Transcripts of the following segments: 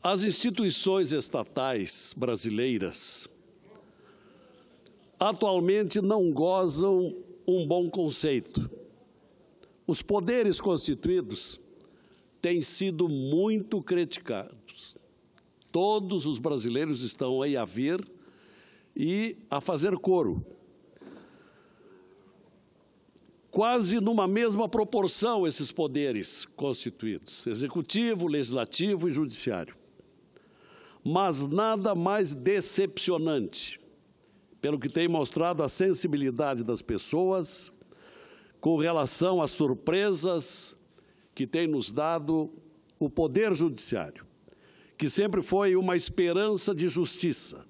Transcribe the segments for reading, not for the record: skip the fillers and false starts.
As instituições estatais brasileiras atualmente não gozam um bom conceito. Os poderes constituídos têm sido muito criticados. Todos os brasileiros estão aí a ver e a fazer coro. Quase numa mesma proporção esses poderes constituídos, executivo, legislativo e judiciário. Mas nada mais decepcionante, pelo que tem mostrado a sensibilidade das pessoas com relação às surpresas que tem nos dado o Poder Judiciário, que sempre foi uma esperança de justiça,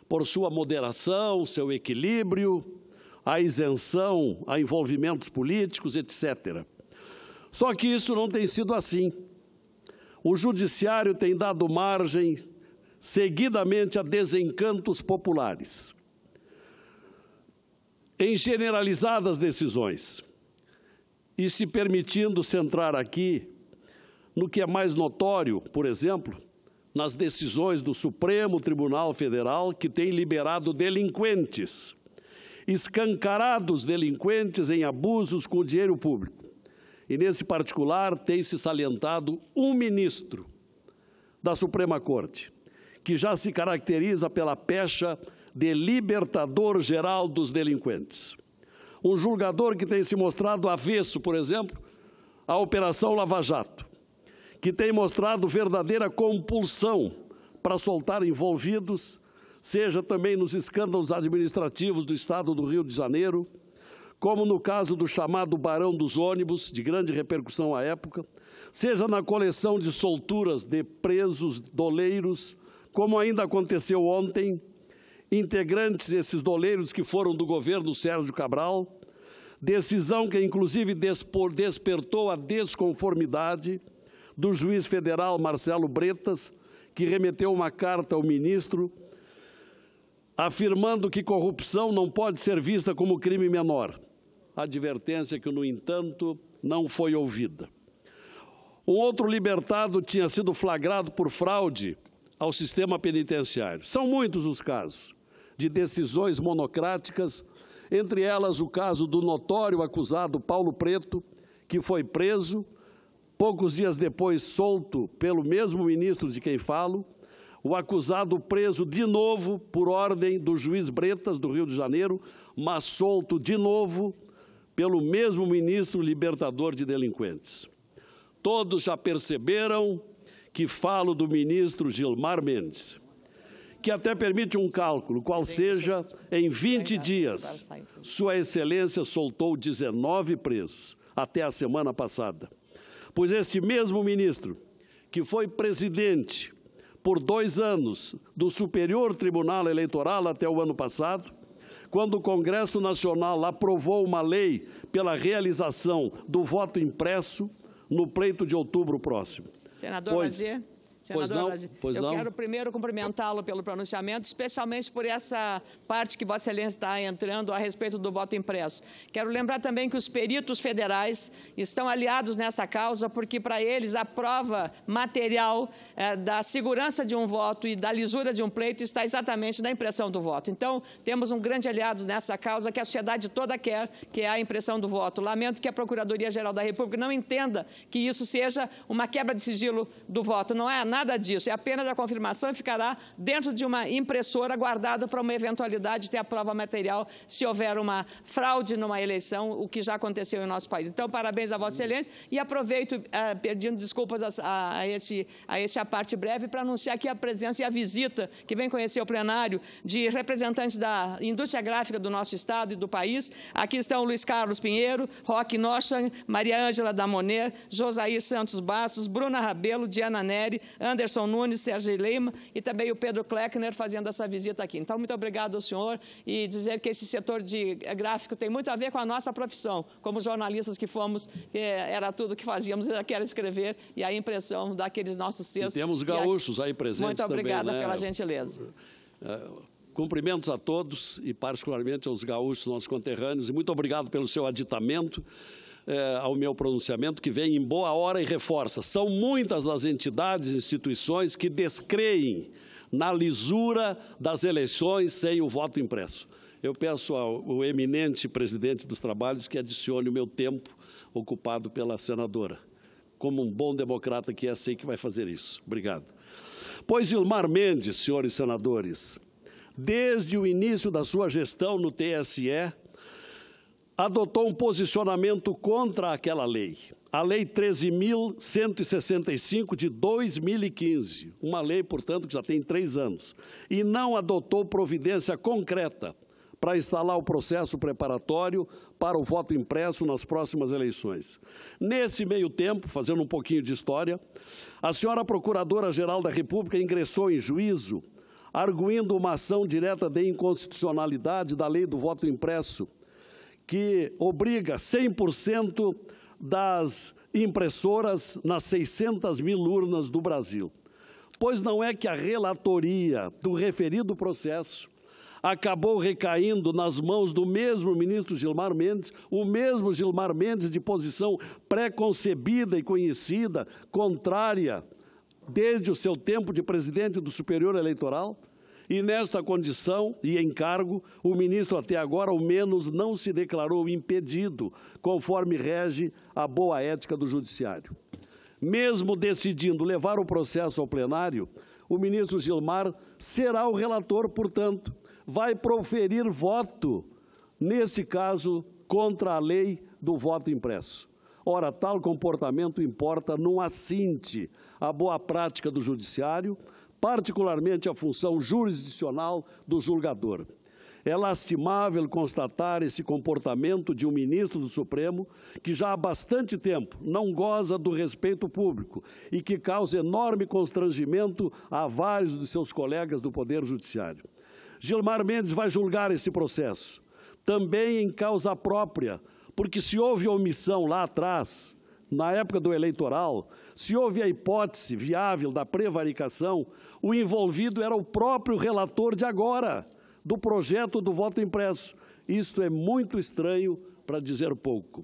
por sua moderação, seu equilíbrio, a isenção a envolvimentos políticos, etc. Só que isso não tem sido assim. O Judiciário tem dado margem seguidamente a desencantos populares, em generalizadas decisões, e se permitindo centrar aqui no que é mais notório, por exemplo, nas decisões do Supremo Tribunal Federal, que tem liberado delinquentes, escancarados delinquentes em abusos com o dinheiro público. E, nesse particular, tem se salientado um ministro da Suprema Corte, que já se caracteriza pela pecha de libertador geral dos delinquentes. Um julgador que tem se mostrado avesso, por exemplo, à Operação Lava Jato, que tem mostrado verdadeira compulsão para soltar envolvidos, seja também nos escândalos administrativos do Estado do Rio de Janeiro, como no caso do chamado Barão dos Ônibus, de grande repercussão à época, seja na coleção de solturas de presos doleiros, como ainda aconteceu ontem, integrantes desses doleiros que foram do governo Sérgio Cabral, decisão que inclusive despertou a desconformidade do juiz federal Marcelo Bretas, que remeteu uma carta ao ministro afirmando que corrupção não pode ser vista como crime menor. Advertência que, no entanto, não foi ouvida. Um outro libertado tinha sido flagrado por fraude ao sistema penitenciário. São muitos os casos de decisões monocráticas, entre elas o caso do notório acusado Paulo Preto, que foi preso, poucos dias depois solto pelo mesmo ministro de quem falo, o acusado preso de novo por ordem do juiz Bretas, do Rio de Janeiro, mas solto de novo pelo mesmo ministro libertador de delinquentes. Todos já perceberam que falo do ministro Gilmar Mendes, que até permite um cálculo, qual seja, em 20 dias, Sua Excelência soltou 19 presos, até a semana passada. Pois este mesmo ministro, que foi presidente por 2 anos do Superior Tribunal Eleitoral até o ano passado, quando o Congresso Nacional aprovou uma lei pela realização do voto impresso no pleito de outubro próximo. Senador Lazier. Senador Lazier, eu quero primeiro cumprimentá-lo pelo pronunciamento, especialmente por essa parte que Vossa Excelência está entrando a respeito do voto impresso. Quero lembrar também que os peritos federais estão aliados nessa causa, porque para eles a prova material da segurança de um voto e da lisura de um pleito está exatamente na impressão do voto. Então, temos um grande aliado nessa causa que a sociedade toda quer, que é a impressão do voto. Lamento que a Procuradoria-Geral da República não entenda que isso seja uma quebra de sigilo do voto. Não é nada disso, é apenas a confirmação e ficará dentro de uma impressora guardada para uma eventualidade de ter a prova material se houver uma fraude numa eleição, o que já aconteceu em nosso país. Então, parabéns a Vossa Excelência e aproveito, pedindo desculpas a esta parte breve, para anunciar aqui a presença e a visita que vem conhecer o plenário de representantes da indústria gráfica do nosso Estado e do país. Aqui estão Luiz Carlos Pinheiro, Roque Nochan, Maria Ângela Damoner, Josair Santos Bastos, Bruna Rabelo, Diana Neri, Anderson Nunes, Sérgio Lima e também o Pedro Kleckner fazendo essa visita aqui. Então, muito obrigado ao senhor e dizer que esse setor de gráfico tem muito a ver com a nossa profissão. Como jornalistas que fomos, era tudo que fazíamos, era que era escrever e a impressão daqueles nossos textos. E temos gaúchos aí presentes também. Muito obrigada né? pela gentileza. Cumprimentos a todos e particularmente aos gaúchos, nossos conterrâneos, e muito obrigado pelo seu aditamento. ao meu pronunciamento, que vem em boa hora e reforça. São muitas as entidades e instituições que descreem na lisura das eleições sem o voto impresso. Eu peço ao eminente presidente dos trabalhos que adicione o meu tempo ocupado pela senadora. Como um bom democrata que é, sei que vai fazer isso. Obrigado. Pois Gilmar Mendes, senhores senadores, desde o início da sua gestão no TSE, adotou um posicionamento contra aquela lei, a Lei 13.165 de 2015, uma lei, portanto, que já tem 3 anos, e não adotou providência concreta para instalar o processo preparatório para o voto impresso nas próximas eleições. Nesse meio tempo, fazendo um pouquinho de história, a senhora Procuradora-Geral da República ingressou em juízo, arguindo uma ação direta de inconstitucionalidade da lei do voto impresso, que obriga 100% das impressoras nas 600 mil urnas do Brasil. Pois não é que a relatoria do referido processo acabou recaindo nas mãos do mesmo ministro Gilmar Mendes, o mesmo Gilmar Mendes de posição pré-concebida e conhecida, contrária, desde o seu tempo de presidente do Superior Eleitoral? E nesta condição e encargo, o ministro até agora, ao menos, não se declarou impedido, conforme rege a boa ética do Judiciário. Mesmo decidindo levar o processo ao plenário, o ministro Gilmar será o relator, portanto, vai proferir voto, nesse caso, contra a lei do voto impresso. Ora, tal comportamento importa num assinte à boa prática do Judiciário, particularmente a função jurisdicional do julgador. É lastimável constatar esse comportamento de um ministro do Supremo que já há bastante tempo não goza do respeito público e que causa enorme constrangimento a vários de seus colegas do Poder Judiciário. Gilmar Mendes vai julgar esse processo, também em causa própria, porque se houve omissão lá atrás, na época do eleitoral, se houve a hipótese viável da prevaricação, o envolvido era o próprio relator de agora, do projeto do voto impresso. Isto é muito estranho, para dizer pouco.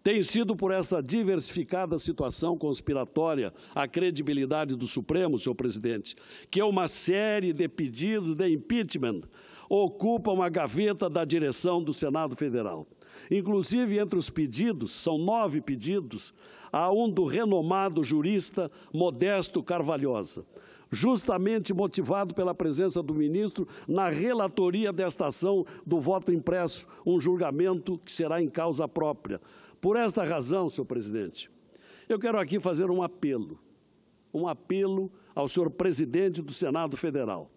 Tem sido por essa diversificada situação conspiratória a credibilidade do Supremo, senhor presidente, que uma série de pedidos de impeachment ocupam a gaveta da direção do Senado Federal. Inclusive, entre os pedidos, são 9 pedidos, há um do renomado jurista Modesto Carvalhosa, justamente motivado pela presença do ministro na relatoria desta ação do voto impresso, um julgamento que será em causa própria. Por esta razão, senhor presidente, eu quero aqui fazer um apelo ao senhor presidente do Senado Federal,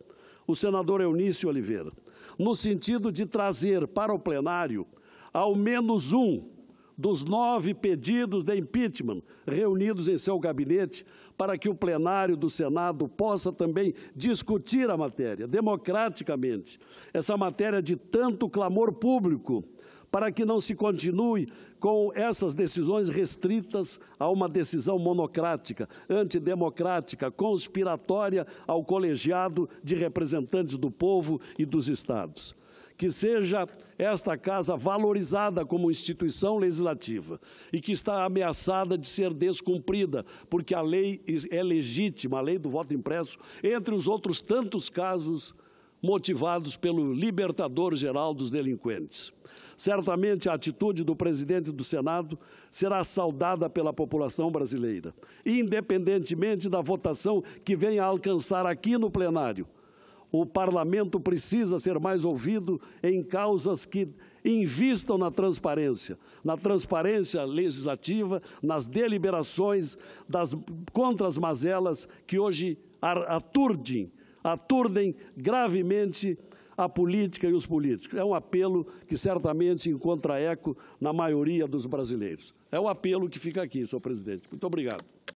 o senador Eunício Oliveira, no sentido de trazer para o plenário ao menos um dos 9 pedidos de impeachment reunidos em seu gabinete, para que o plenário do Senado possa também discutir a matéria, democraticamente, essa matéria de tanto clamor público, para que não se continue com essas decisões restritas a uma decisão monocrática, antidemocrática, conspiratória ao colegiado de representantes do povo e dos estados. Que seja esta Casa valorizada como instituição legislativa e que está ameaçada de ser descumprida, porque a lei é legítima, a lei do voto impresso, entre os outros tantos casos motivados pelo libertador geral dos delinquentes. Certamente a atitude do presidente do Senado será saudada pela população brasileira, independentemente da votação que venha a alcançar aqui no plenário. O parlamento precisa ser mais ouvido em causas que invistam na transparência legislativa, nas deliberações contra as mazelas que hoje aturdem gravemente a política e os políticos. É um apelo que certamente encontra eco na maioria dos brasileiros. É um apelo que fica aqui, senhor presidente. Muito obrigado.